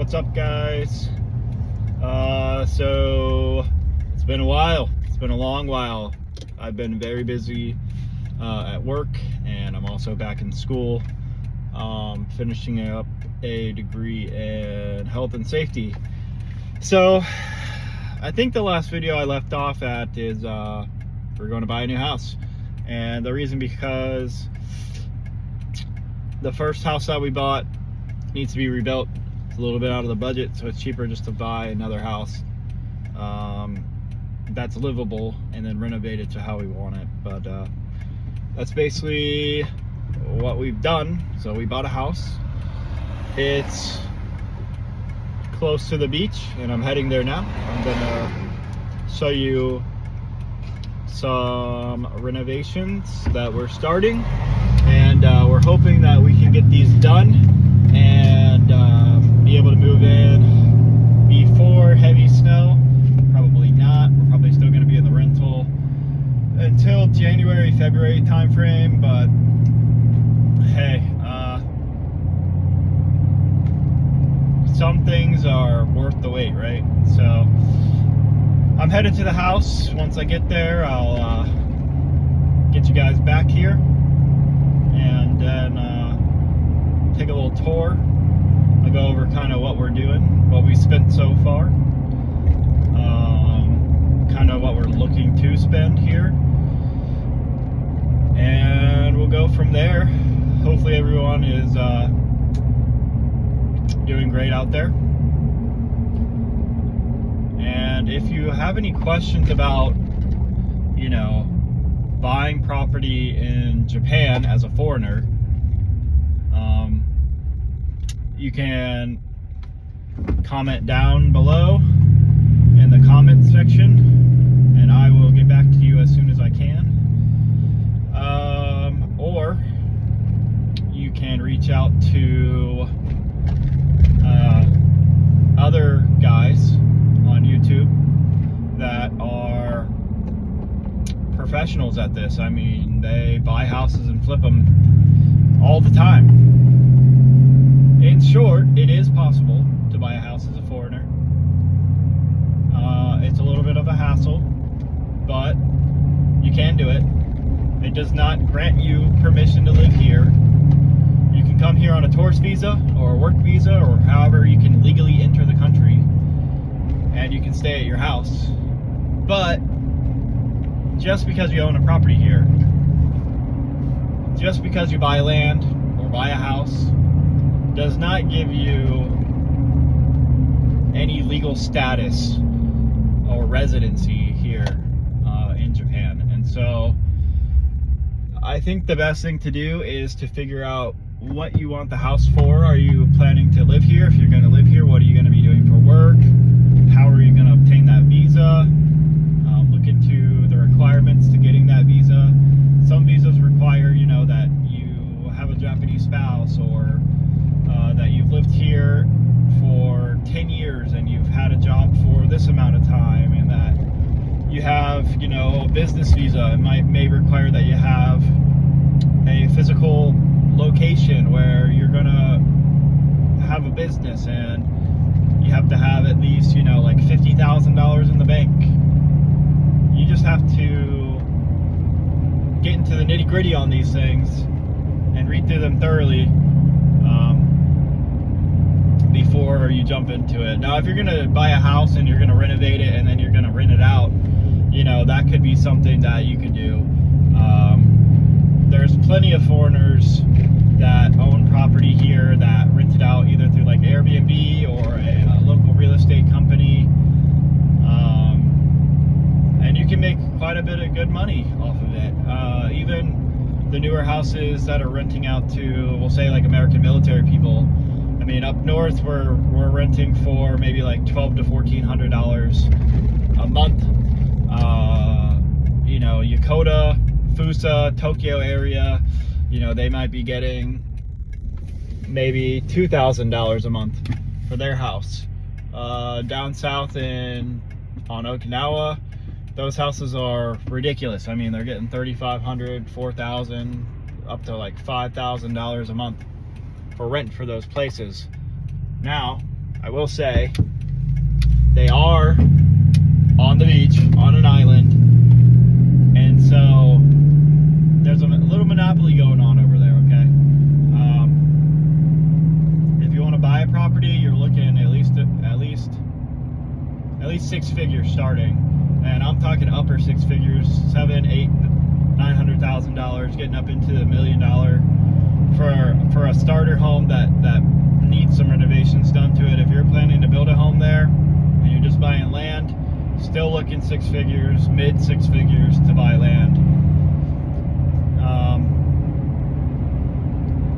What's up, guys? So it's been a while. It's been a long while. I've been very busy at work, and I'm also back in school, finishing up a degree in health and safety. So I think the last video I left off at is we're going to buy a new house, and the reason because the first house that we bought needs to be rebuilt. It's a little bit out of the budget, so it's cheaper just to buy another house that's livable and then renovate it to how we want it. But that's basically what we've done. So we bought a house. It's close to the beach, and I'm heading there now. I'm gonna show you some renovations that we're starting, and we're hoping that we can get these done and be able to move in before heavy snow. Probably not. We're probably still going to be in the rental until January, February time frame, but hey, some things are worth the wait, right? So I'm headed to the house. Once I get there, I'll get you guys back here and then take a little tour. I'll go over kind of what we're doing, what we spent so far, kind of what we're looking to spend here, and we'll go from there. Hopefully everyone is doing great out there. And if you have any questions about, you know, buying property in Japan as a foreigner, you can comment down below in the comment section, and I will get back to you as soon as I can. Or you can reach out to other guys on YouTube that are professionals at this. I mean, they buy houses and flip them all the time. In short, it is possible to buy a house as a foreigner. It's a little bit of a hassle, but you can do it. It does not grant you permission to live here. You can come here on a tourist visa or a work visa, or however you can legally enter the country, and you can stay at your house. But just because you own a property here, just because you buy land or buy a house, does not give you any legal status or residency here in Japan. And so I think the best thing to do is to figure out what you want the house for. Are you planning to live here? If you're going to live here, what are you going to be doing for work? How are you going to obtain that visa? Look into the requirements to getting that visa. Some visas require, you know, that you have a Japanese spouse, or that you've lived here for 10 years and you've had a job for this amount of time, and that you have, you know, a business visa. It may require that you have a physical location where you're gonna have a business, and you have to have at least, you know, like $50,000 in the bank. You just have to get into the nitty-gritty on these things and read through them thoroughly before you jump into it. Now, if you're gonna buy a house and you're gonna renovate it and then you're gonna rent it out, you know, that could be something that you could do. There's plenty of foreigners that own property here that rent it out either through like Airbnb or a local real estate company, and you can make quite a bit of good money off of it. Even the newer houses that are renting out to, we'll say, like American military people. I mean, up north we're renting for maybe like $1,200 to $1,400 a month. You know, Yokota, Fusa, Tokyo area, you know, they might be getting maybe $2,000 a month for their house. Down south on Okinawa, those houses are ridiculous. I mean, they're getting $3,500, $4,000, up to like $5,000 a month for rent for those places. Now, I will say they are on the beach, on an island, and so there's a little monopoly going on over there, okay? If you want to buy a property, you're looking at least 6 figures starting, and I'm talking upper 6 figures, $700,000, $800,000, $900,000, getting up into the $1 million for a starter home that needs some renovations done to it. If you're planning to build a home there and you're just buying land, still looking 6 figures, mid 6 figures to buy land.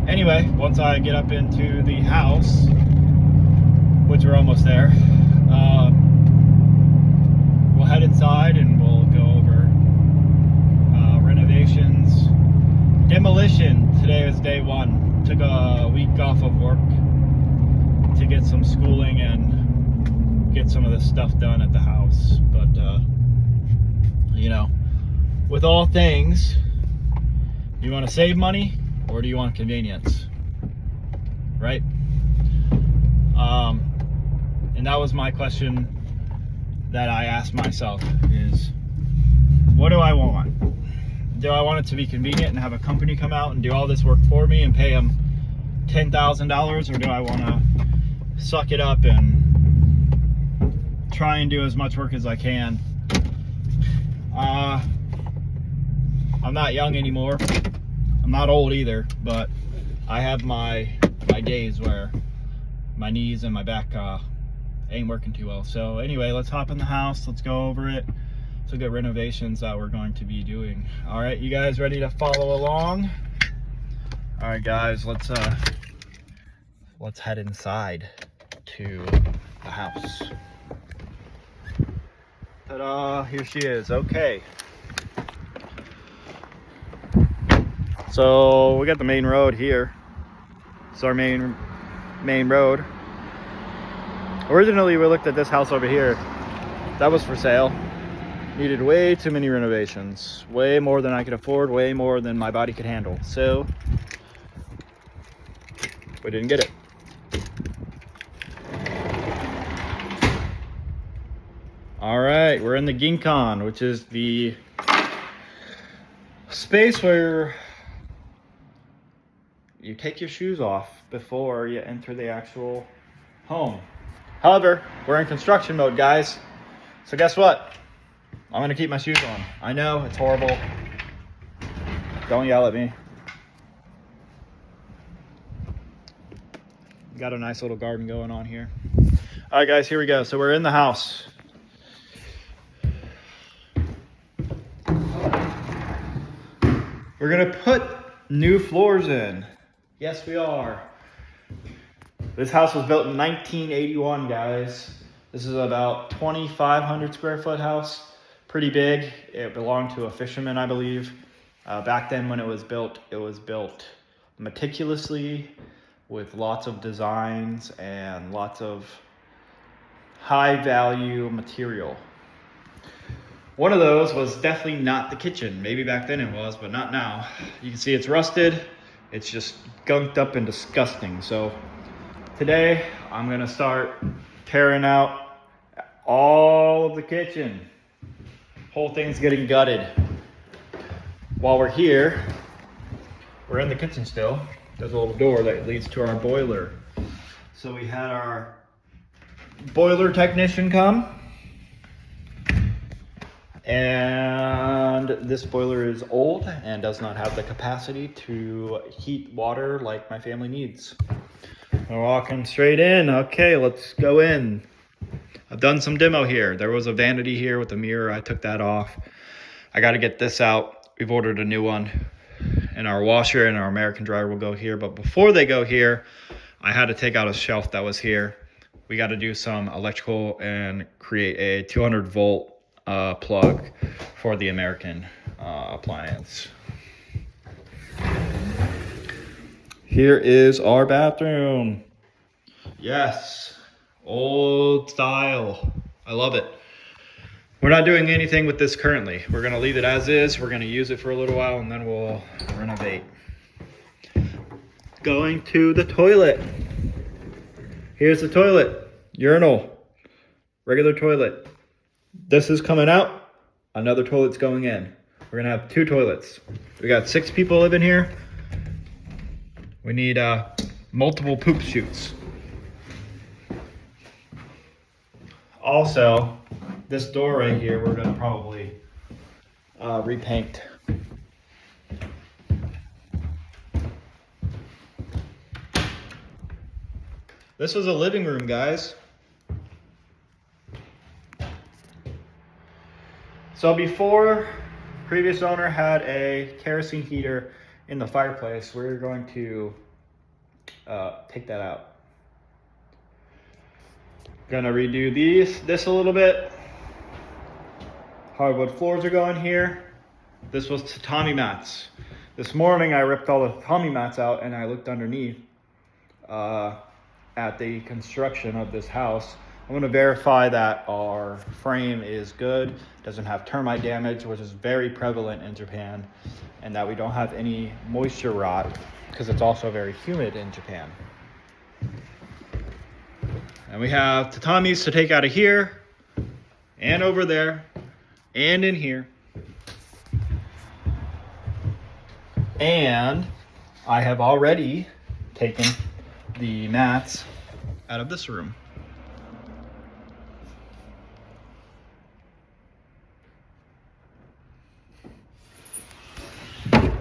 Anyway, once I get up into the house, which we're almost there, we'll head inside and we'll go over renovations. Demolition, today is day 1. Took a week off of work to get some schooling and get some of this stuff done at the house. But, you know, with all things, you want to save money or do you want convenience? Right? And that was my question that I asked myself is, what do I want? Do I want it to be convenient and have a company come out and do all this work for me and pay them $10,000, or do I want to suck it up and try and do as much work as I can? I'm not young anymore. I'm not old either, but I have my days where my knees and my back ain't working too well. So anyway, let's hop in the house. Let's go over it. So good renovations that we're going to be doing. All right, you guys ready to follow along? All right, guys, let's head inside to the house. Ta-da! Here she is. Okay. So we got the main road here. It's our main road. Originally, we looked at this house over here. That was for sale. Needed way too many renovations. Way more than I could afford, way more than my body could handle. So, we didn't get it. All right, we're in the Ginkon, which is the space where you take your shoes off before you enter the actual home. However, we're in construction mode, guys. So guess what? I'm gonna keep my shoes on. I know, it's horrible. Don't yell at me. Got a nice little garden going on here. All right, guys, here we go. So we're in the house. We're gonna put new floors in. Yes, we are. This house was built in 1981, guys. This is about 2,500 square foot house. Pretty big. It belonged to a fisherman, I believe. Back then when it was built meticulously with lots of designs and lots of high value material. One of those was definitely not the kitchen. Maybe back then it was, but not now. You can see it's rusted. It's just gunked up and disgusting. So today I'm gonna start tearing out all of the kitchen. Whole thing's getting gutted. While we're here, we're in the kitchen still. There's a little door that leads to our boiler. So we had our boiler technician come. And this boiler is old and does not have the capacity to heat water like my family needs. We're walking straight in. Okay, let's go in. I've done some demo here. There was a vanity here with a mirror. I took that off. I got to get this out. We've ordered a new one. And our washer and our American dryer will go here. But before they go here, I had to take out a shelf that was here. We got to do some electrical and create a 200 volt plug for the American appliance. Here is our bathroom. Yes, old style. I love it. We're not doing anything with this currently. We're gonna leave it as is. We're gonna use it for a little while and then we'll renovate. Going to the toilet. Here's the toilet. urinal, regular toilet. This is coming out, another toilet's going in. We're gonna have 2 toilets. We got 6 people living here. We need multiple poop chutes. Also, this door right here, we're gonna probably repaint. This was a living room, guys. So before, previous owner had a kerosene heater in the fireplace. We're going to take that out. Gonna redo this a little bit. Hardwood floors are going here. This was tatami mats. This morning I ripped all the tatami mats out and I looked underneath at the construction of this house. I'm gonna verify that our frame is good, doesn't have termite damage, which is very prevalent in Japan, and that we don't have any moisture rot, because it's also very humid in Japan. And we have tatamis to take out of here, and over there, and in here. And I have already taken the mats out of this room.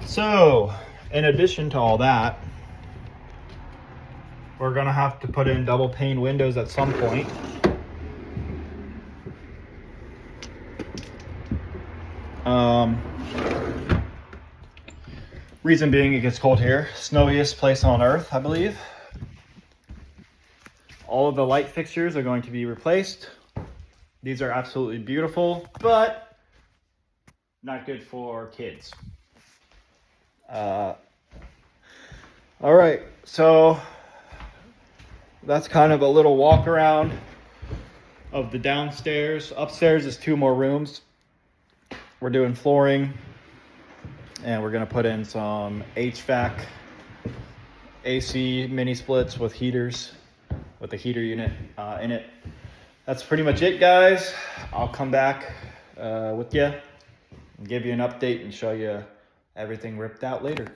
So, in addition to all that, we're gonna have to put in double pane windows at some point. Reason being, it gets cold here. Snowiest place on earth, I believe. All of the light fixtures are going to be replaced. These are absolutely beautiful, but not good for kids. All right, so that's kind of a little walk around of the downstairs. Upstairs is 2 more rooms. We're doing flooring, and we're gonna put in some HVAC, AC mini splits with heaters, with a heater unit in it. That's pretty much it, guys. I'll come back with you and give you an update and show you everything ripped out later.